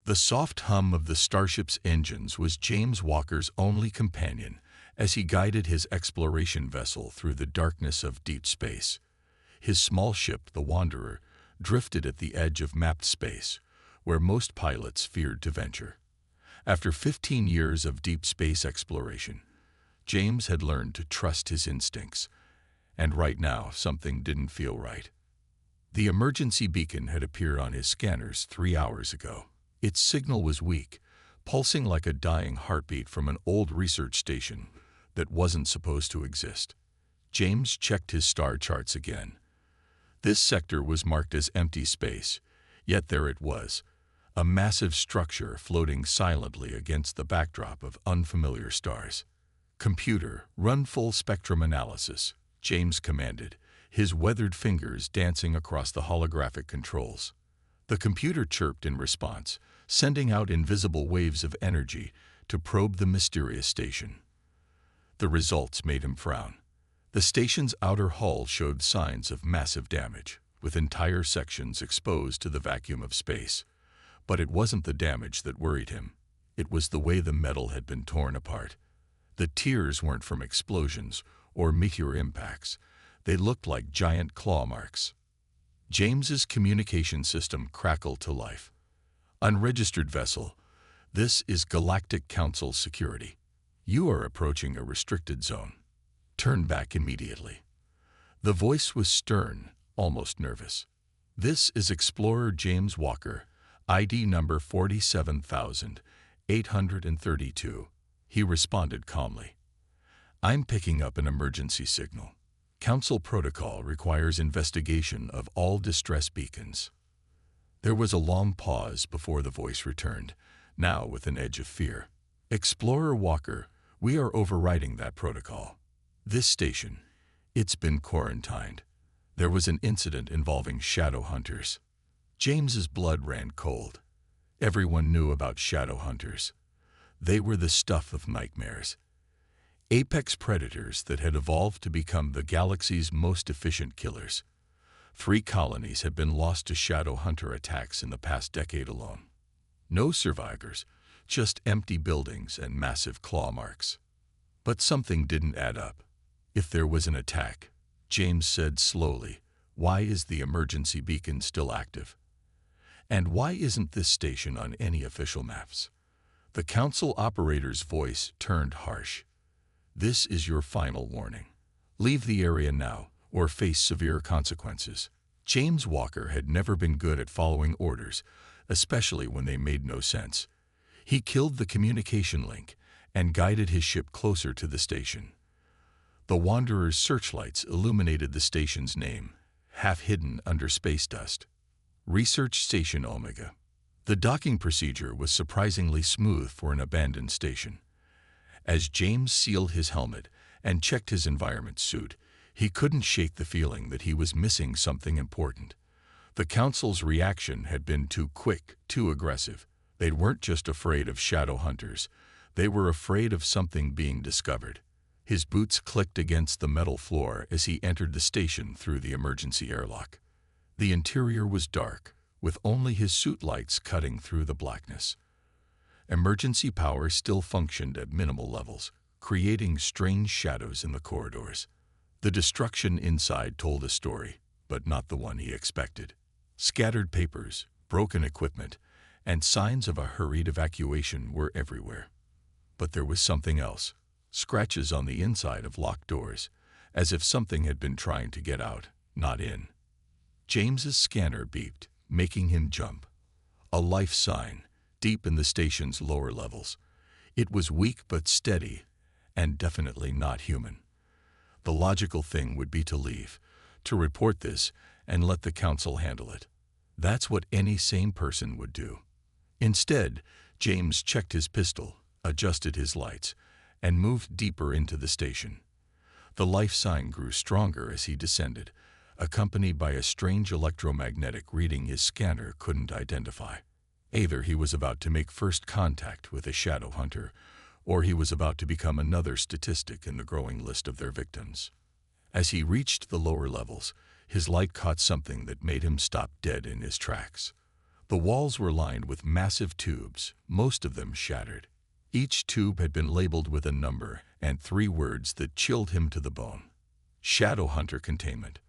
The soft hum of the starship's engines was James Walker's only companion as he guided his exploration vessel through the darkness of deep space. His small ship, the Wanderer, drifted at the edge of mapped space, where most pilots feared to venture. After 15 years of deep space exploration, James had learned to trust his instincts, and right now something didn't feel right. The emergency beacon had appeared on his scanners 3 hours ago. Its signal was weak, pulsing like a dying heartbeat from an old research station that wasn't supposed to exist. James checked his star charts again. This sector was marked as empty space, yet there it was, a massive structure floating silently against the backdrop of unfamiliar stars. "Computer, run full spectrum analysis," James commanded, his weathered fingers dancing across the holographic controls. The computer chirped in response, sending out invisible waves of energy to probe the mysterious station. The results made him frown. The station's outer hull showed signs of massive damage, with entire sections exposed to the vacuum of space. But it wasn't the damage that worried him. It was the way the metal had been torn apart. The tears weren't from explosions or meteor impacts. They looked like giant claw marks. James's communication system crackled to life. "Unregistered vessel, this is Galactic Council security. You are approaching a restricted zone. Turn back immediately." The voice was stern, almost nervous. "This is Explorer James Walker, ID number 47,832, he responded calmly. "I'm picking up an emergency signal. Council protocol requires investigation of all distress beacons." There was a long pause before the voice returned, now with an edge of fear. "Explorer Walker, we are overriding that protocol. This station, it's been quarantined. There was an incident involving shadow hunters." James's blood ran cold. Everyone knew about shadow hunters. They were the stuff of nightmares. Apex predators that had evolved to become the galaxy's most efficient killers. 3 colonies had been lost to shadow hunter attacks in the past decade alone. No survivors, just empty buildings and massive claw marks. But something didn't add up. "If there was an attack," James said slowly, "why is the emergency beacon still active? And why isn't this station on any official maps?" The council operator's voice turned harsh. "This is your final warning. Leave the area now or face severe consequences." James Walker had never been good at following orders, especially when they made no sense. He killed the communication link and guided his ship closer to the station. The Wanderer's searchlights illuminated the station's name, half hidden under space dust. Research Station Omega. The docking procedure was surprisingly smooth for an abandoned station. As James sealed his helmet and checked his environment suit, he couldn't shake the feeling that he was missing something important. The Council's reaction had been too quick, too aggressive. They weren't just afraid of shadow hunters. They were afraid of something being discovered. His boots clicked against the metal floor as he entered the station through the emergency airlock. The interior was dark, with only his suit lights cutting through the blackness. Emergency power still functioned at minimal levels, creating strange shadows in the corridors. The destruction inside told a story, but not the one he expected. Scattered papers, broken equipment, and signs of a hurried evacuation were everywhere. But there was something else. Scratches on the inside of locked doors, as if something had been trying to get out, not in. James's scanner beeped, making him jump. A life sign, deep in the station's lower levels. It was weak but steady, and definitely not human. The logical thing would be to leave, to report this, and let the Council handle it. That's what any sane person would do. Instead, James checked his pistol, adjusted his lights, and moved deeper into the station. The life sign grew stronger as he descended, accompanied by a strange electromagnetic reading his scanner couldn't identify. Either he was about to make first contact with a shadow hunter, or he was about to become another statistic in the growing list of their victims. As he reached the lower levels, his light caught something that made him stop dead in his tracks. The walls were lined with massive tubes, most of them shattered. Each tube had been labeled with a number and 3 words that chilled him to the bone. Shadow Hunter Containment.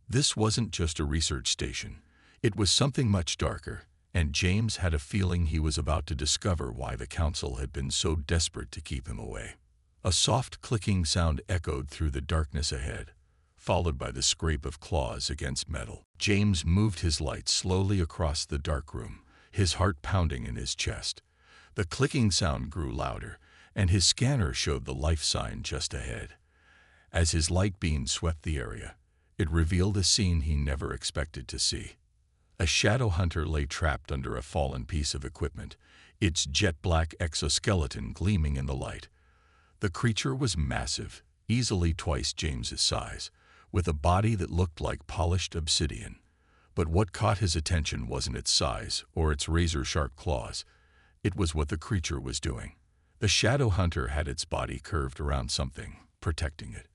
This wasn't just a research station. It was something much darker, and James had a feeling he was about to discover why the council had been so desperate to keep him away. A soft clicking sound echoed through the darkness ahead, followed by the scrape of claws against metal. James moved his light slowly across the dark room, his heart pounding in his chest. The clicking sound grew louder, and his scanner showed the life sign just ahead. As his light beam swept the area, it revealed a scene he never expected to see. A shadow hunter lay trapped under a fallen piece of equipment, its jet-black exoskeleton gleaming in the light. The creature was massive, easily twice James's size, with a body that looked like polished obsidian. But what caught his attention wasn't its size or its razor-sharp claws. It was what the creature was doing. The shadow hunter had its body curved around something, protecting it.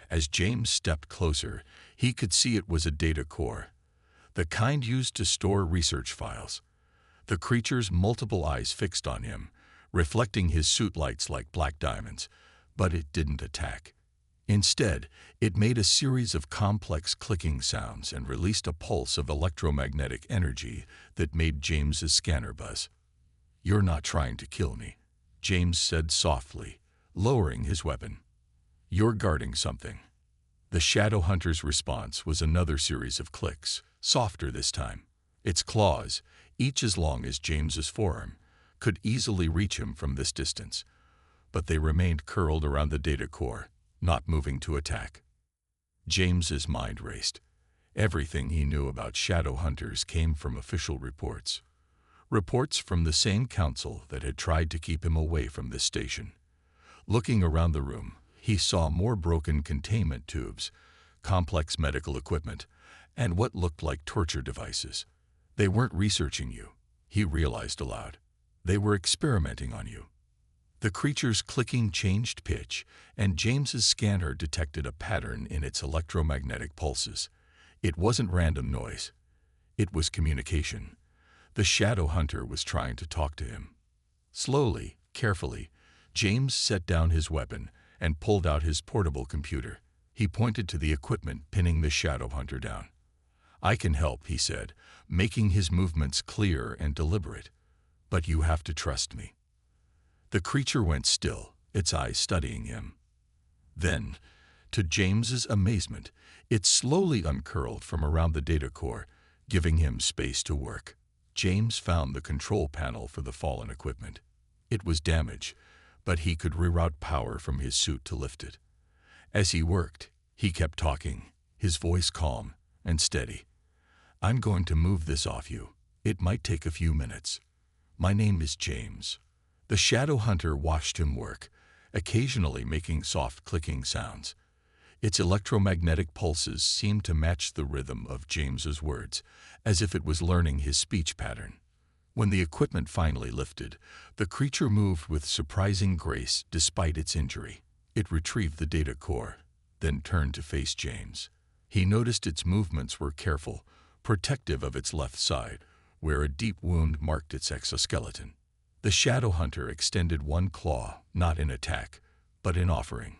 As James stepped closer, he could see it was a data core, the kind used to store research files. The creature's multiple eyes fixed on him, reflecting his suit lights like black diamonds, but it didn't attack. Instead, it made a series of complex clicking sounds and released a pulse of electromagnetic energy that made James's scanner buzz. "You're not trying to kill me," James said softly, lowering his weapon. "You're guarding something." The shadow hunter's response was another series of clicks, softer this time. Its claws, each as long as James's forearm, could easily reach him from this distance, but they remained curled around the data core, not moving to attack. James's mind raced. Everything he knew about shadow hunters came from official reports. Reports from the same council that had tried to keep him away from this station. Looking around the room, he saw more broken containment tubes, complex medical equipment, and what looked like torture devices. They weren't researching you, he realized aloud. They were experimenting on you. The creature's clicking changed pitch, and James's scanner detected a pattern in its electromagnetic pulses. It wasn't random noise. It was communication. The shadow hunter was trying to talk to him. Slowly, carefully, James set down his weapon and pulled out his portable computer. He pointed to the equipment pinning the shadow hunter down. "I can help," he said, making his movements clear and deliberate. "But you have to trust me." The creature went still, its eyes studying him. Then, to James's amazement, it slowly uncurled from around the data core, giving him space to work. James found the control panel for the fallen equipment. It was damaged, but he could reroute power from his suit to lift it. As he worked, he kept talking, his voice calm and steady. "I'm going to move this off you. It might take a few minutes. My name is James." The shadow hunter watched him work, occasionally making soft clicking sounds. Its electromagnetic pulses seemed to match the rhythm of James's words, as if it was learning his speech pattern. When the equipment finally lifted, the creature moved with surprising grace despite its injury. It retrieved the data core, then turned to face James. He noticed its movements were careful, protective of its left side, where a deep wound marked its exoskeleton. The shadow hunter extended one claw, not in attack, but in offering.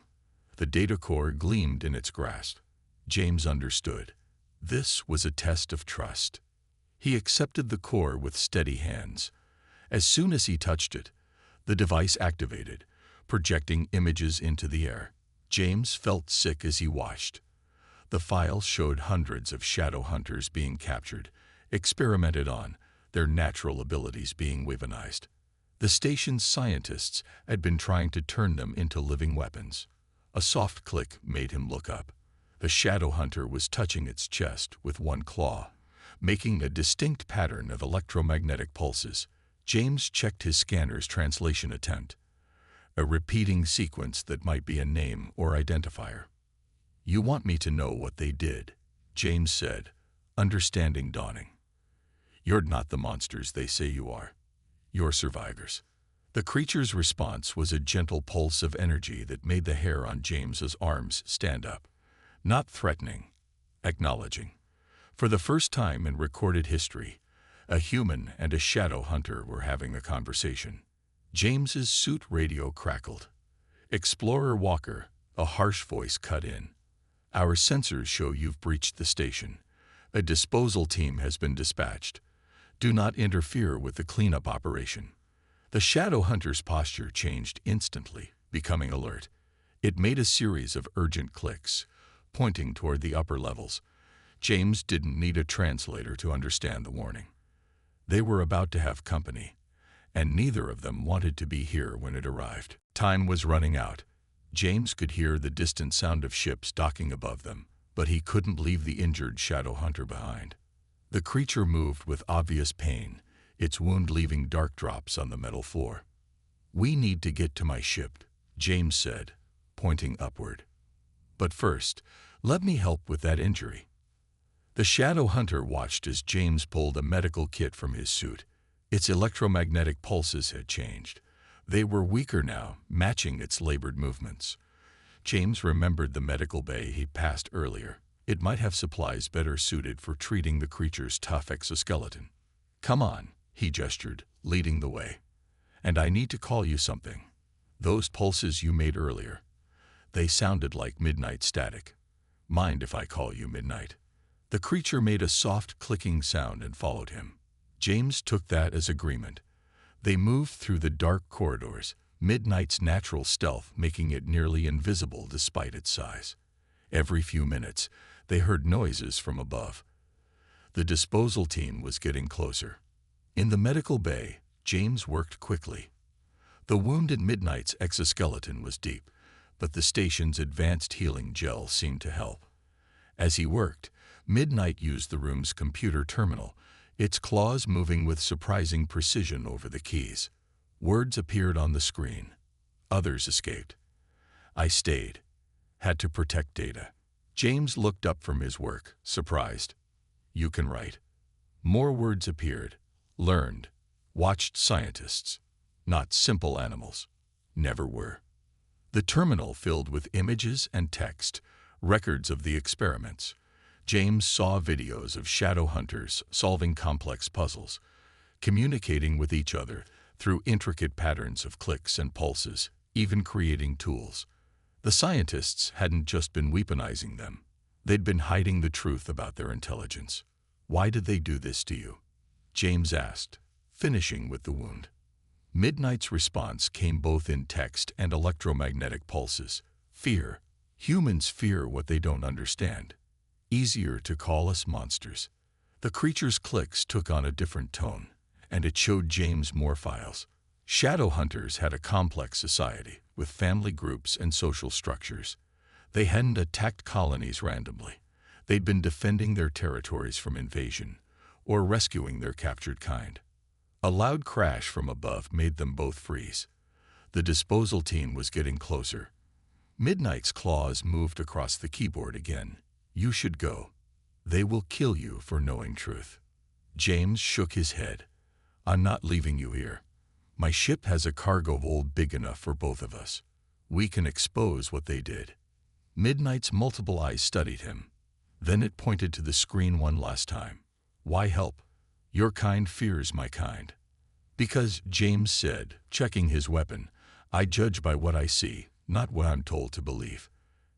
The data core gleamed in its grasp. James understood. This was a test of trust. He accepted the core with steady hands. As soon as he touched it, the device activated, projecting images into the air. James felt sick as he watched. The files showed hundreds of shadow hunters being captured, experimented on, their natural abilities being weaponized. The station's scientists had been trying to turn them into living weapons. A soft click made him look up. The shadow hunter was touching its chest with one claw, making a distinct pattern of electromagnetic pulses. James checked his scanner's translation attempt, a repeating sequence that might be a name or identifier. "You want me to know what they did," James said, understanding dawning. "You're not the monsters they say you are. You're survivors." The creature's response was a gentle pulse of energy that made the hair on James's arms stand up. Not threatening, acknowledging. For the first time in recorded history, A human and a shadow hunter were having a conversation. James's suit radio crackled. "Explorer Walker," a harsh voice cut in. "Our sensors show you've breached the station. A disposal team has been dispatched. Do not interfere with the cleanup operation." The shadow hunter's posture changed instantly, becoming alert. It made a series of urgent clicks, pointing toward the upper levels. James didn't need a translator to understand the warning. They were about to have company, and neither of them wanted to be here when it arrived. Time was running out. James could hear the distant sound of ships docking above them, but he couldn't leave the injured shadow hunter behind. The creature moved with obvious pain, its wound leaving dark drops on the metal floor. "We need to get to my ship," James said, pointing upward. "But first, let me help with that injury." The shadow hunter watched as James pulled a medical kit from his suit. Its electromagnetic pulses had changed. They were weaker now, matching its labored movements. James remembered the medical bay he'd passed earlier. It might have supplies better suited for treating the creature's tough exoskeleton. "Come on," he gestured, leading the way. "And I need to call you something. Those pulses you made earlier, they sounded like midnight static. Mind if I call you Midnight?" The creature made a soft clicking sound and followed him. James took that as agreement. They moved through the dark corridors, Midnight's natural stealth making it nearly invisible despite its size. Every few minutes, they heard noises from above. The disposal team was getting closer. In the medical bay, James worked quickly. The wound in Midnight's exoskeleton was deep, but the station's advanced healing gel seemed to help. As he worked, Midnight used the room's computer terminal, its claws moving with surprising precision over the keys. Words appeared on the screen. Others escaped. "I stayed. Had to protect data." James looked up from his work, surprised. "You can write." More words appeared. "Learned. Watched scientists. Not simple animals. Never were." The terminal filled with images and text, records of the experiments. James saw videos of shadow hunters solving complex puzzles, communicating with each other through intricate patterns of clicks and pulses, even creating tools. The scientists hadn't just been weaponizing them. They'd been hiding the truth about their intelligence. "Why did they do this to you?" James asked, finishing with the wound. Midnight's response came both in text and electromagnetic pulses. "Fear. Humans fear what they don't understand. Easier to call us monsters." The creature's clicks took on a different tone, and it showed James more files. Shadow hunters had a complex society, with family groups and social structures. They hadn't attacked colonies randomly. They'd been defending their territories from invasion, or rescuing their captured kind. A loud crash from above made them both freeze. The disposal team was getting closer. Midnight's claws moved across the keyboard again. "You should go. They will kill you for knowing truth." James shook his head. "I'm not leaving you here. My ship has a cargo hold big enough for both of us. We can expose what they did." Midnight's multiple eyes studied him. Then it pointed to the screen one last time. "Why help? Your kind fears my kind." "Because," James said, checking his weapon, "I judge by what I see, not what I'm told to believe.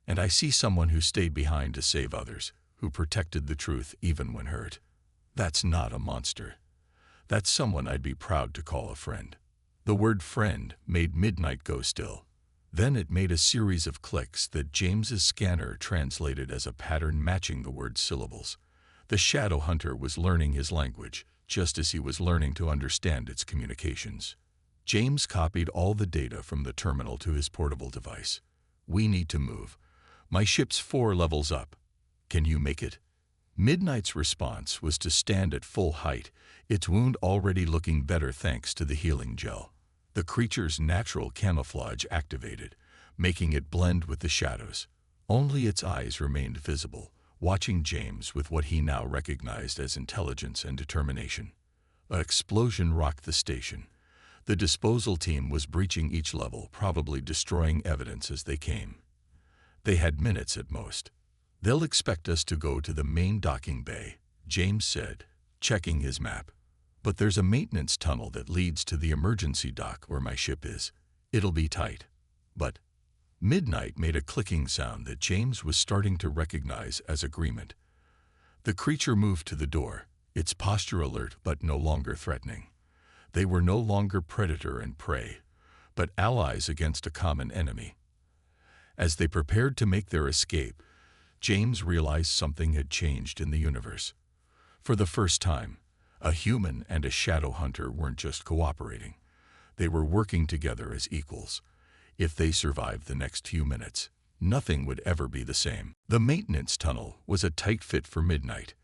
And I see someone who stayed behind to save others, who protected the truth even when hurt. That's not a monster. That's someone I'd be proud to call a friend." The word friend made Midnight go still. Then it made a series of clicks that James's scanner translated as a pattern matching the word's syllables. The shadow hunter was learning his language, just as he was learning to understand its communications. James copied all the data from the terminal to his portable device. "We need to move. My ship's 4 levels up. Can you make it?" Midnight's response was to stand at full height, its wound already looking better thanks to the healing gel. The creature's natural camouflage activated, making it blend with the shadows. Only its eyes remained visible, watching James with what he now recognized as intelligence and determination. An explosion rocked the station. The disposal team was breaching each level, probably destroying evidence as they came. They had minutes at most. "They'll expect us to go to the main docking bay," James said, checking his map. But there's a maintenance tunnel that leads to the emergency dock where my ship is. It'll be tight. But Midnight made a clicking sound that James was starting to recognize as agreement. The creature moved to the door, its posture alert but no longer threatening. They were no longer predator and prey, but allies against a common enemy. As they prepared to make their escape, James realized something had changed in the universe. For the first time, a human and a shadow hunter weren't just cooperating. They were working together as equals. If they survived the next few minutes, nothing would ever be the same. The maintenance tunnel was a tight fit for Midnight.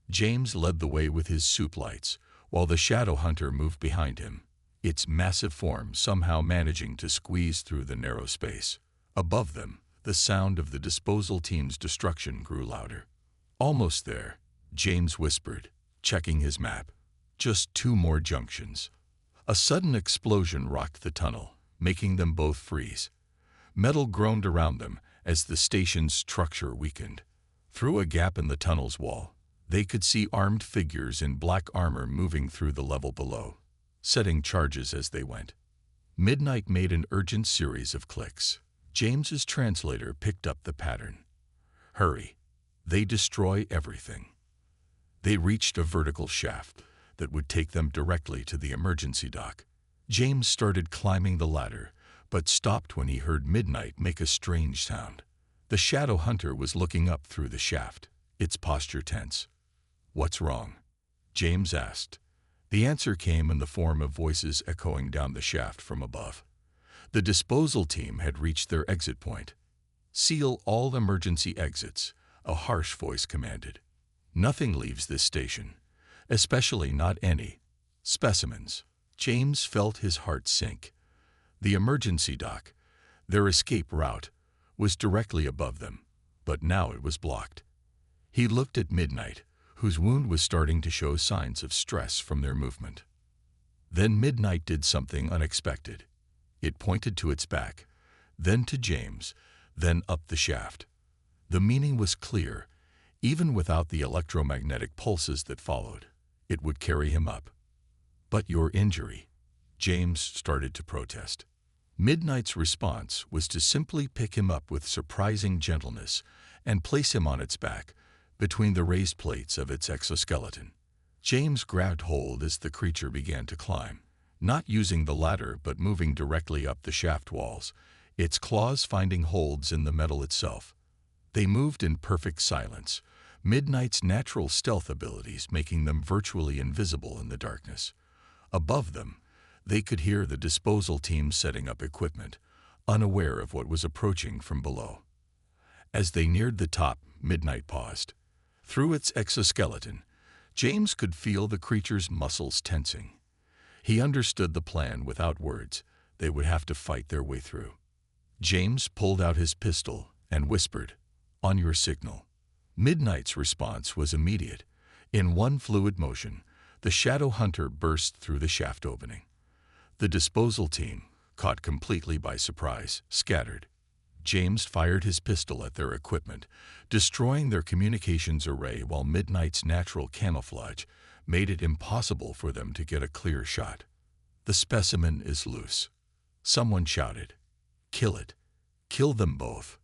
James led the way with his soup lights, while the shadow hunter moved behind him, its massive form somehow managing to squeeze through the narrow space. Above them, the sound of the disposal team's destruction grew louder. Almost there, James whispered, checking his map. Just 2 more junctions. A sudden explosion rocked the tunnel, making them both freeze. Metal groaned around them as the station's structure weakened. Through a gap in the tunnel's wall, they could see armed figures in black armor moving through the level below, setting charges as they went. Midnight made an urgent series of clicks. James's translator picked up the pattern. Hurry. They destroy everything. They reached a vertical shaft that would take them directly to the emergency dock. James started climbing the ladder, but stopped when he heard Midnight make a strange sound. The shadow hunter was looking up through the shaft, its posture tense. "What's wrong?" James asked. The answer came in the form of voices echoing down the shaft from above. The disposal team had reached their exit point. "Seal all emergency exits," a harsh voice commanded. "Nothing leaves this station, especially not any specimens." James felt his heart sink. The emergency dock, their escape route, was directly above them, but now it was blocked. He looked at Midnight, whose wound was starting to show signs of stress from their movement. Then Midnight did something unexpected. It pointed to its back, then to James, then up the shaft. The meaning was clear. Even without the electromagnetic pulses that followed, it would carry him up. "But your injury," James started to protest. Midnight's response was to simply pick him up with surprising gentleness and place him on its back, between the raised plates of its exoskeleton. James grabbed hold as the creature began to climb, not using the ladder but moving directly up the shaft walls, its claws finding holds in the metal itself. They moved in perfect silence, Midnight's natural stealth abilities making them virtually invisible in the darkness. Above them, they could hear the disposal team setting up equipment, unaware of what was approaching from below. As they neared the top, Midnight paused. Through its exoskeleton, James could feel the creature's muscles tensing. He understood the plan without words. They would have to fight their way through. James pulled out his pistol and whispered, "On your signal." Midnight's response was immediate. In one fluid motion, the shadow hunter burst through the shaft opening. The disposal team, caught completely by surprise, scattered. James fired his pistol at their equipment, destroying their communications array while Midnight's natural camouflage made it impossible for them to get a clear shot. "The specimen is loose," someone shouted. "Kill it. Kill them both."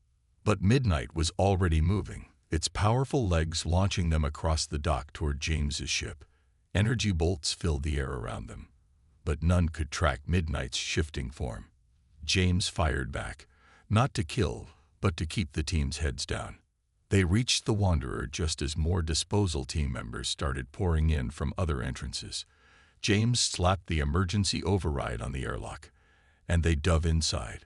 But Midnight was already moving, its powerful legs launching them across the dock toward James's ship. Energy bolts filled the air around them, but none could track Midnight's shifting form. James fired back, not to kill, but to keep the team's heads down. They reached the Wanderer just as more disposal team members started pouring in from other entrances. James slapped the emergency override on the airlock, and they dove inside.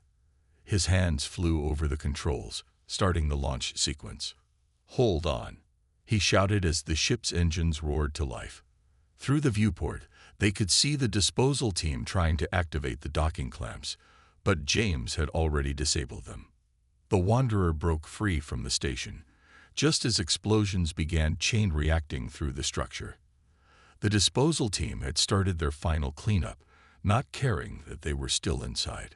His hands flew over the controls, starting the launch sequence. "Hold on," he shouted as the ship's engines roared to life. Through the viewport, they could see the disposal team trying to activate the docking clamps, but James had already disabled them. The Wanderer broke free from the station, just as explosions began chain reacting through the structure. The disposal team had started their final cleanup, not caring that they were still inside.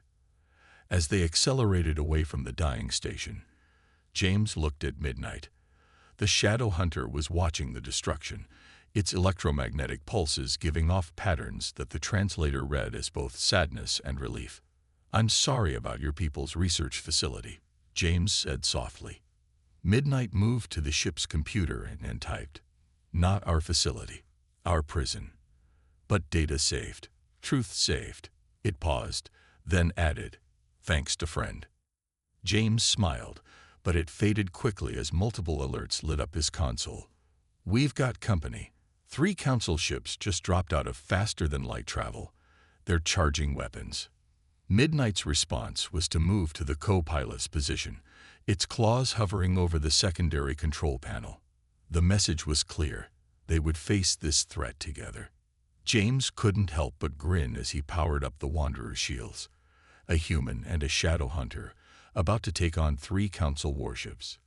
As they accelerated away from the dying station, James looked at Midnight. The shadow hunter was watching the destruction, its electromagnetic pulses giving off patterns that the translator read as both sadness and relief. "I'm sorry about your people's research facility," James said softly. Midnight moved to the ship's computer and typed, "Not our facility, our prison. But data saved. Truth saved." It paused, then added, "Thanks to friend." James smiled, but it faded quickly as multiple alerts lit up his console. "We've got company. 3 council ships just dropped out of faster-than-light travel. They're charging weapons." Midnight's response was to move to the co-pilot's position, its claws hovering over the secondary control panel. The message was clear. They would face this threat together. James couldn't help but grin as he powered up the Wanderer's shields. A human and a shadow hunter, about to take on 3 council warships.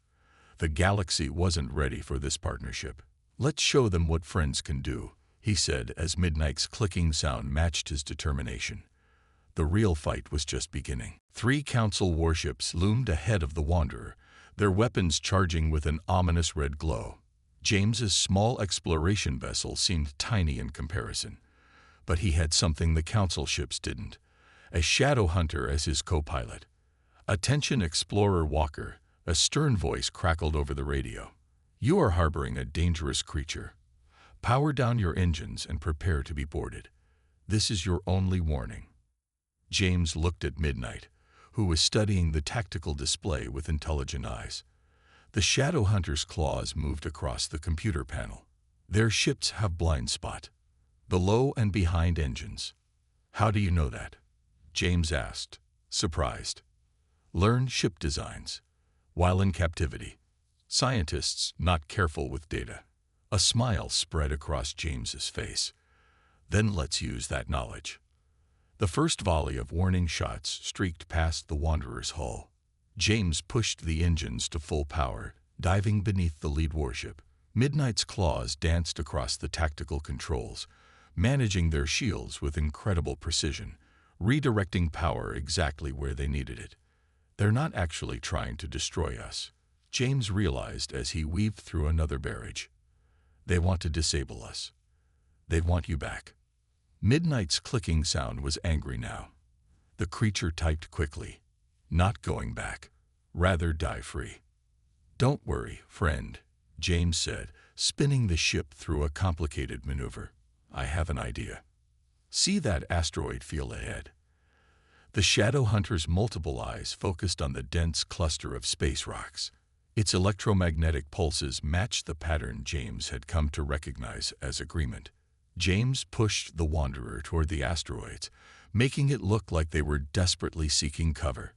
The galaxy wasn't ready for this partnership. "Let's show them what friends can do," he said as Midnight's clicking sound matched his determination. The real fight was just beginning. 3 council warships loomed ahead of the Wanderer, their weapons charging with an ominous red glow. James's small exploration vessel seemed tiny in comparison, but he had something the council ships didn't: a shadow hunter as his co-pilot. "Attention Explorer Walker," a stern voice crackled over the radio. "You are harboring a dangerous creature. Power down your engines and prepare to be boarded. This is your only warning." James looked at Midnight, who was studying the tactical display with intelligent eyes. The shadow hunter's claws moved across the computer panel. "Their ships have blind spot. Below and behind engines." "How do you know that?" James asked, surprised. "Learn ship designs while in captivity. Scientists not careful with data." A smile spread across James's face. "Then let's use that knowledge." The first volley of warning shots streaked past the Wanderer's hull. James pushed the engines to full power, diving beneath the lead warship. Midnight's claws danced across the tactical controls, managing their shields with incredible precision, redirecting power exactly where they needed it. "They're not actually trying to destroy us," James realized as he weaved through another barrage. "They want to disable us. They want you back." Midnight's clicking sound was angry now. The creature typed quickly, "Not going back. Rather die free." "Don't worry, friend," James said, spinning the ship through a complicated maneuver. "I have an idea. See that asteroid field ahead?" The shadow hunter's multiple eyes focused on the dense cluster of space rocks. Its electromagnetic pulses matched the pattern James had come to recognize as agreement. James pushed the Wanderer toward the asteroids, making it look like they were desperately seeking cover.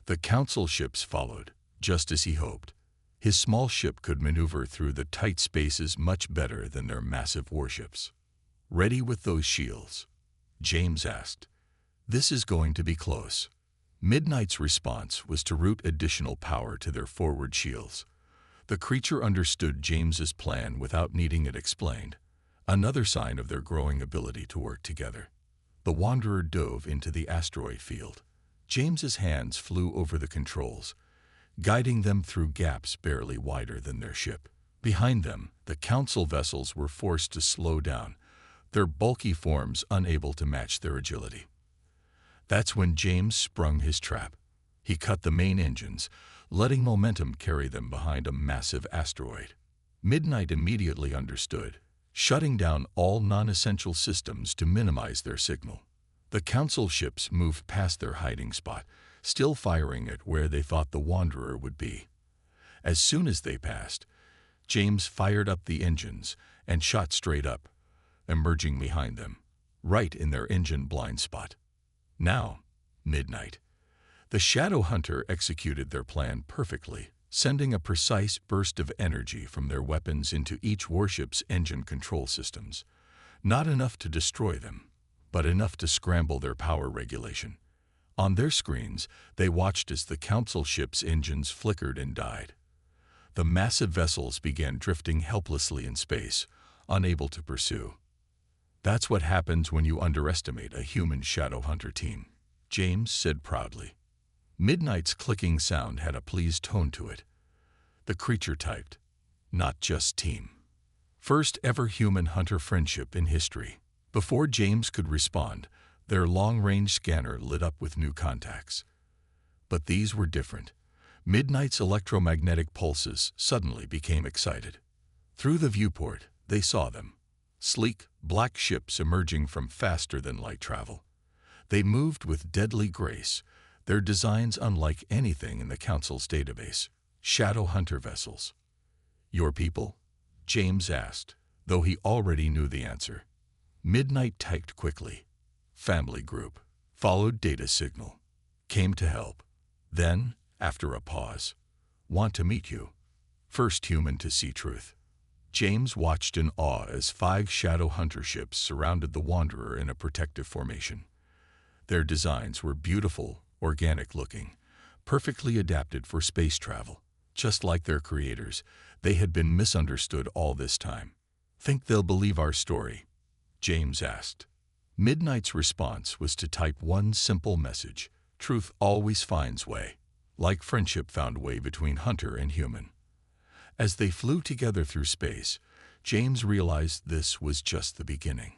The council ships followed, just as he hoped. His small ship could maneuver through the tight spaces much better than their massive warships. "Ready with those shields?" James asked. "This is going to be close." Midnight's response was to route additional power to their forward shields. The creature understood James's plan without needing it explained, another sign of their growing ability to work together. The Wanderer dove into the asteroid field. James's hands flew over the controls, guiding them through gaps barely wider than their ship. Behind them, the council vessels were forced to slow down, their bulky forms unable to match their agility. That's when James sprung his trap. He cut the main engines, letting momentum carry them behind a massive asteroid. Midnight immediately understood, shutting down all non-essential systems to minimize their signal. The council ships moved past their hiding spot, still firing at where they thought the Wanderer would be. As soon as they passed, James fired up the engines and shot straight up, emerging behind them, right in their engine blind spot. Now, Midnight. The Shadow Hunter executed their plan perfectly, sending a precise burst of energy from their weapons into each warship's engine control systems. Not enough to destroy them, but enough to scramble their power regulation. On their screens, they watched as the council ship's engines flickered and died. The massive vessels began drifting helplessly in space, unable to pursue. "That's what happens when you underestimate a human Shadow Hunter team," James said proudly. Midnight's clicking sound had a pleased tone to it. The creature typed, "Not just team. First ever human-hunter friendship in history. Before James could respond, their long-range scanner lit up with new contacts. But these were different. Midnight's electromagnetic pulses suddenly became excited. Through the viewport, they saw them. Sleek, black ships emerging from faster-than-light travel. They moved with deadly grace, their designs unlike anything in the Council's database. Shadow hunter vessels. Your people? James asked, though he already knew the answer. Midnight typed quickly. Family group. Followed data signal. Came to help. Then, after a pause, want to meet you. First human to see truth. James watched in awe as 5 shadow hunter ships surrounded the Wanderer in a protective formation. Their designs were beautiful, organic-looking, perfectly adapted for space travel. Just like their creators, they had been misunderstood all this time. Think they'll believe our story? James asked. Midnight's response was to type one simple message. Truth always finds way. Like friendship found way between hunter and human. As they flew together through space, James realized this was just the beginning.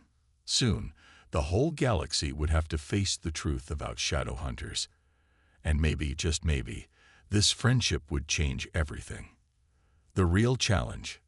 Soon, the whole galaxy would have to face the truth about shadow hunters. And maybe, just maybe, this friendship would change everything. The real challenge,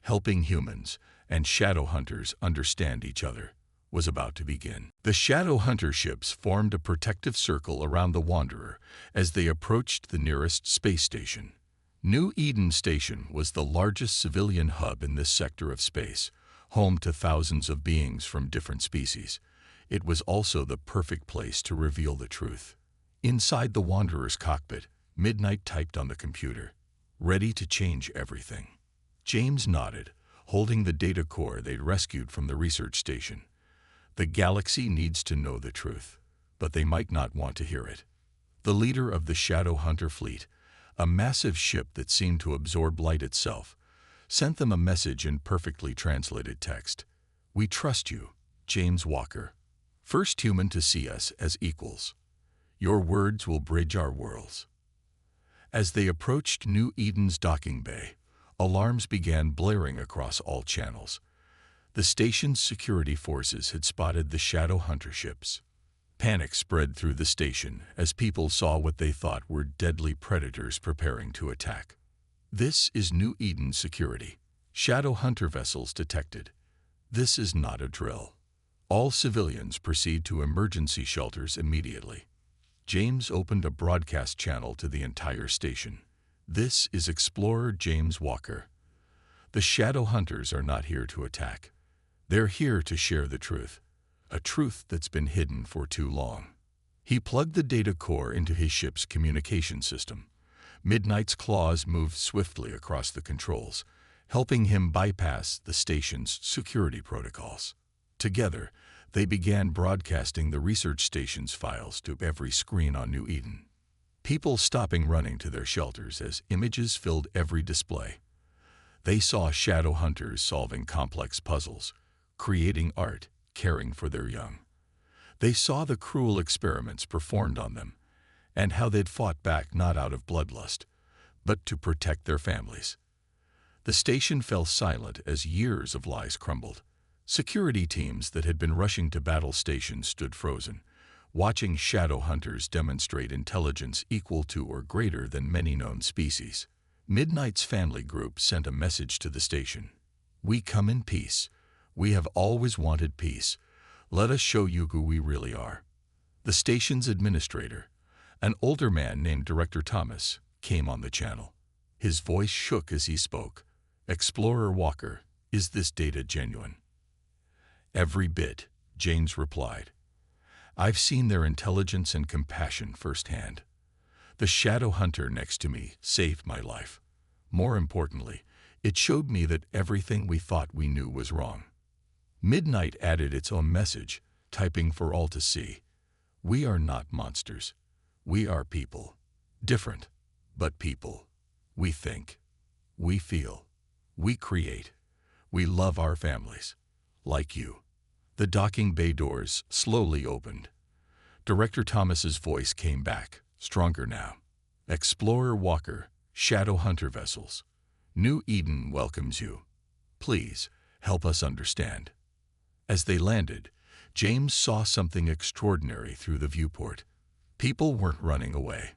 helping humans and shadow hunters understand each other, was about to begin. The shadow hunter ships formed a protective circle around the Wanderer as they approached the nearest space station. New Eden Station was the largest civilian hub in this sector of space, home to thousands of beings from different species. It was also the perfect place to reveal the truth. Inside the Wanderer's cockpit, Midnight typed on the computer, ready to change everything. James nodded, holding the data core they'd rescued from the research station. The galaxy needs to know the truth, but they might not want to hear it. The leader of the Shadow Hunter fleet, a massive ship that seemed to absorb light itself, sent them a message in perfectly translated text. We trust you, James Walker. First human to see us as equals. Your words will bridge our worlds. As they approached New Eden's docking bay, alarms began blaring across all channels. The station's security forces had spotted the Shadow Hunter ships. Panic spread through the station as people saw what they thought were deadly predators preparing to attack. This is New Eden security. Shadow Hunter vessels detected. This is not a drill. All civilians proceed to emergency shelters immediately. James opened a broadcast channel to the entire station. This is Explorer James Walker. The Shadow Hunters are not here to attack. They're here to share the truth. A truth that's been hidden for too long. He plugged the data core into his ship's communication system. Midnight's claws moved swiftly across the controls, helping him bypass the station's security protocols. Together, they began broadcasting the research station's files to every screen on New Eden. People stopping running to their shelters as images filled every display. They saw shadow hunters solving complex puzzles, creating art, caring for their young. They saw the cruel experiments performed on them, and how they'd fought back not out of bloodlust, but to protect their families. The station fell silent as years of lies crumbled. Security teams that had been rushing to battle stations stood frozen, watching shadow hunters demonstrate intelligence equal to or greater than many known species. Midnight's family group sent a message to the station. We come in peace. We have always wanted peace. Let us show you who we really are. The station's administrator, an older man named Director Thomas, came on the channel. His voice shook as he spoke. Explorer Walker, is this data genuine? Every bit, James replied. I've seen their intelligence and compassion firsthand. The shadow hunter next to me saved my life. More importantly, it showed me that everything we thought we knew was wrong. Midnight added its own message, typing for all to see. We are not monsters. We are people. Different, but people. We think. We feel. We create. We love our families. Like you. The docking bay doors slowly opened. Director Thomas's voice came back, stronger now. Explorer Walker, Shadow Hunter vessels. New Eden welcomes you. Please, Help us understand. As they landed, James saw something extraordinary through the viewport. People weren't running away.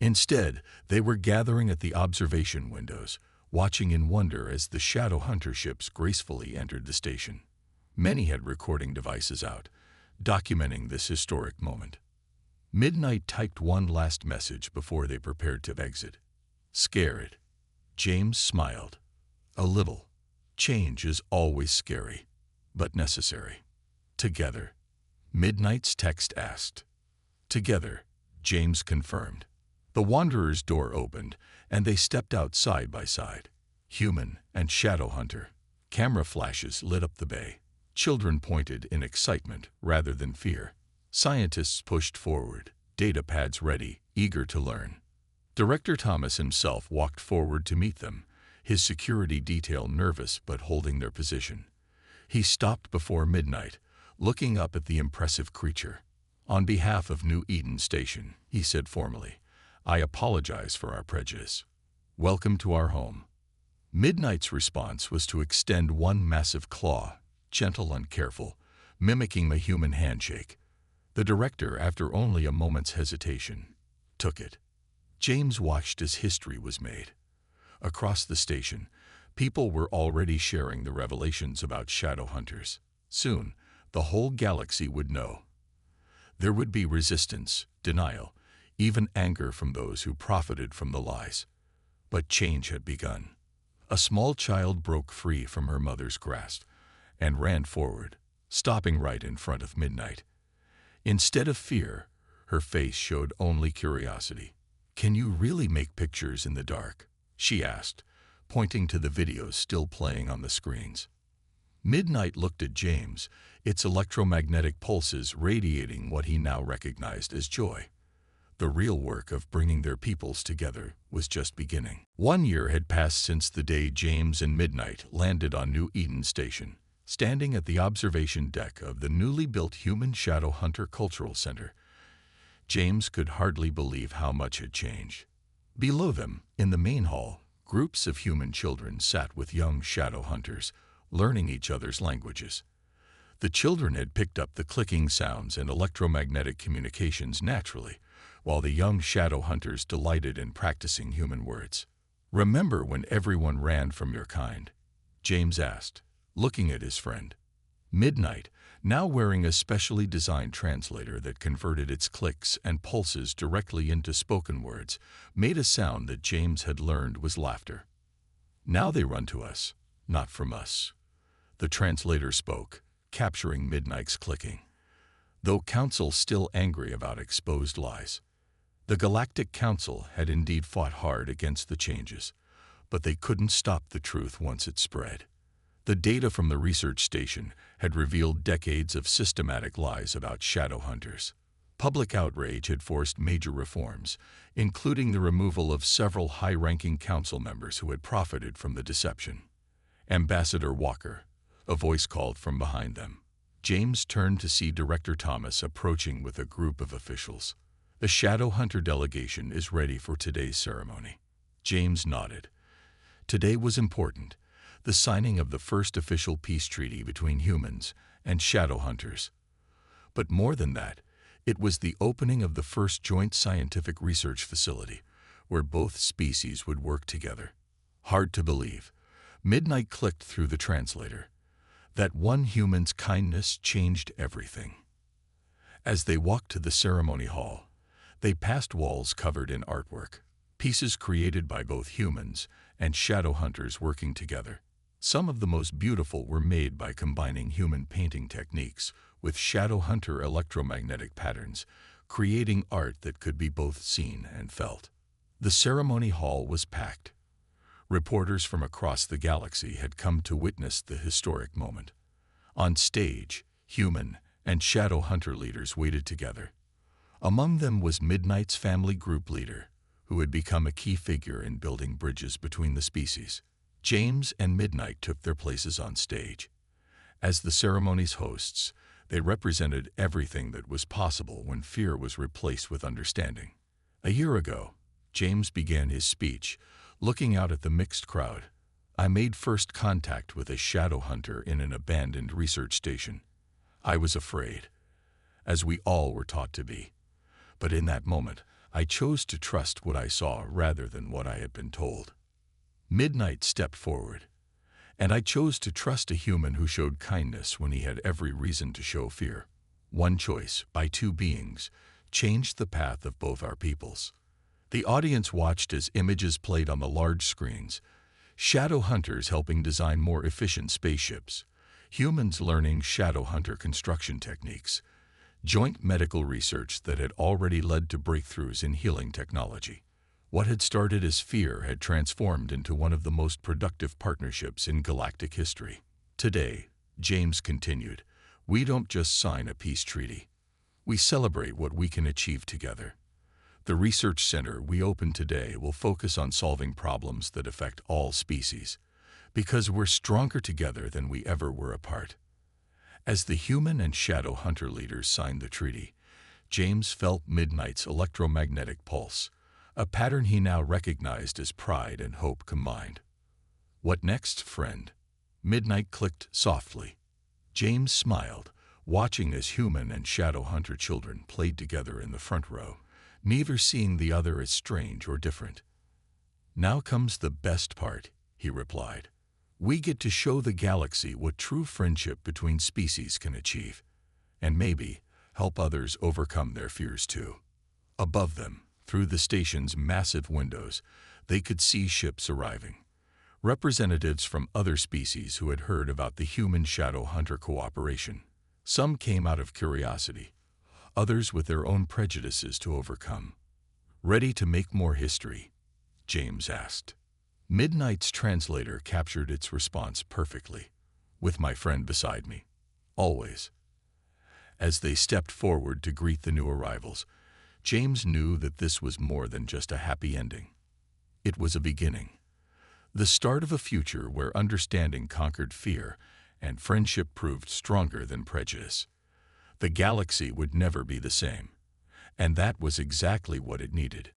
Instead, they were gathering at the observation windows, watching in wonder as the shadow hunter ships gracefully entered the station. Many had recording devices out, documenting this historic moment. Midnight typed one last message before they prepared to exit. Scared. James smiled. A little. Change is always scary, but necessary. Together. Midnight's text asked. Together, James confirmed. The Wanderer's door opened, and they stepped out side by side. Human and shadow hunter. Camera flashes lit up the bay. Children pointed in excitement rather than fear. Scientists pushed forward, data pads ready, eager to learn. Director Thomas himself walked forward to meet them, his security detail nervous but holding their position. He stopped before Midnight, looking up at the impressive creature. On behalf of New Eden Station, he said formally, I apologize for our prejudice. Welcome to our home. Midnight's response was to extend one massive claw, gentle and careful, mimicking a human handshake. The director, after only a moment's hesitation, took it. James watched as history was made. Across the station, people were already sharing the revelations about shadow hunters. Soon, the whole galaxy would know. There would be resistance, denial, even anger from those who profited from the lies. But change had begun. A small child broke free from her mother's grasp and ran forward, stopping right in front of Midnight. Instead of fear, her face showed only curiosity. Can you really make pictures in the dark? She asked, pointing to the videos still playing on the screens. Midnight looked at James, its electromagnetic pulses radiating what he now recognized as joy. The real work of bringing their peoples together was just beginning. 1 year had passed since the day James and Midnight landed on New Eden Station, standing at the observation deck of the newly built Human Shadow Hunter Cultural Center. James could hardly believe how much had changed. Below them, in the main hall, groups of human children sat with young shadow hunters, learning each other's languages. The children had picked up the clicking sounds and electromagnetic communications naturally, while the young shadow hunters delighted in practicing human words. Remember when everyone ran from your kind? James asked, looking at his friend. Midnight, now wearing a specially designed translator that converted its clicks and pulses directly into spoken words, made a sound that James had learned was laughter. Now they run to us, not from us. The translator spoke, capturing Midnight's clicking. Though Council still angry about exposed lies. The Galactic Council had indeed fought hard against the changes, but they couldn't stop the truth once it spread. The data from the research station had revealed decades of systematic lies about shadow hunters. Public outrage had forced major reforms, including the removal of several high-ranking council members who had profited from the deception. Ambassador Walker, a voice called from behind them. James turned to see Director Thomas approaching with a group of officials. The Shadow Hunter delegation is ready for today's ceremony. James nodded. Today was important, the signing of the first official peace treaty between humans and shadow hunters. But more than that, it was the opening of the first joint scientific research facility, where both species would work together. Hard to believe. Midnight clicked through the translator. That one human's kindness changed everything. As they walked to the ceremony hall, they passed walls covered in artwork, pieces created by both humans and shadow hunters working together. Some of the most beautiful were made by combining human painting techniques with shadow hunter electromagnetic patterns, creating art that could be both seen and felt. The ceremony hall was packed. Reporters from across the galaxy had come to witness the historic moment. On stage, human and shadow hunter leaders waited together. Among them was Midnight's family group leader, who had become a key figure in building bridges between the species. James and Midnight took their places on stage. As the ceremony's hosts, they represented everything that was possible when fear was replaced with understanding. A year ago, James began his speech, looking out at the mixed crowd. I made first contact with a shadow hunter in an abandoned research station. I was afraid, as we all were taught to be. But in that moment, I chose to trust what I saw rather than what I had been told. Midnight stepped forward, and I chose to trust a human who showed kindness when he had every reason to show fear. One choice, by two beings, changed the path of both our peoples. The audience watched as images played on the large screens, shadow hunters helping design more efficient spaceships, humans learning shadow hunter construction techniques, joint medical research that had already led to breakthroughs in healing technology. What had started as fear had transformed into one of the most productive partnerships in galactic history. Today, James continued, we don't just sign a peace treaty. We celebrate what we can achieve together. The research center we open today will focus on solving problems that affect all species, because we're stronger together than we ever were apart. As the human and shadow hunter leaders signed the treaty, James felt Midnight's electromagnetic pulse, a pattern he now recognized as pride and hope combined. What next, friend? Midnight clicked softly. James smiled, watching as human and shadow hunter children played together in the front row, neither seeing the other as strange or different. Now comes the best part, he replied. We get to show the galaxy what true friendship between species can achieve, and maybe help others overcome their fears too. Above them, through the station's massive windows, they could see ships arriving. Representatives from other species who had heard about the human shadow hunter cooperation. Some came out of curiosity, others with their own prejudices to overcome. Ready to make more history? James asked. Midnight's translator captured its response perfectly, with my friend beside me. Always. As they stepped forward to greet the new arrivals, James knew that this was more than just a happy ending. It was a beginning. The start of a future where understanding conquered fear and friendship proved stronger than prejudice. The galaxy would never be the same, and that was exactly what it needed.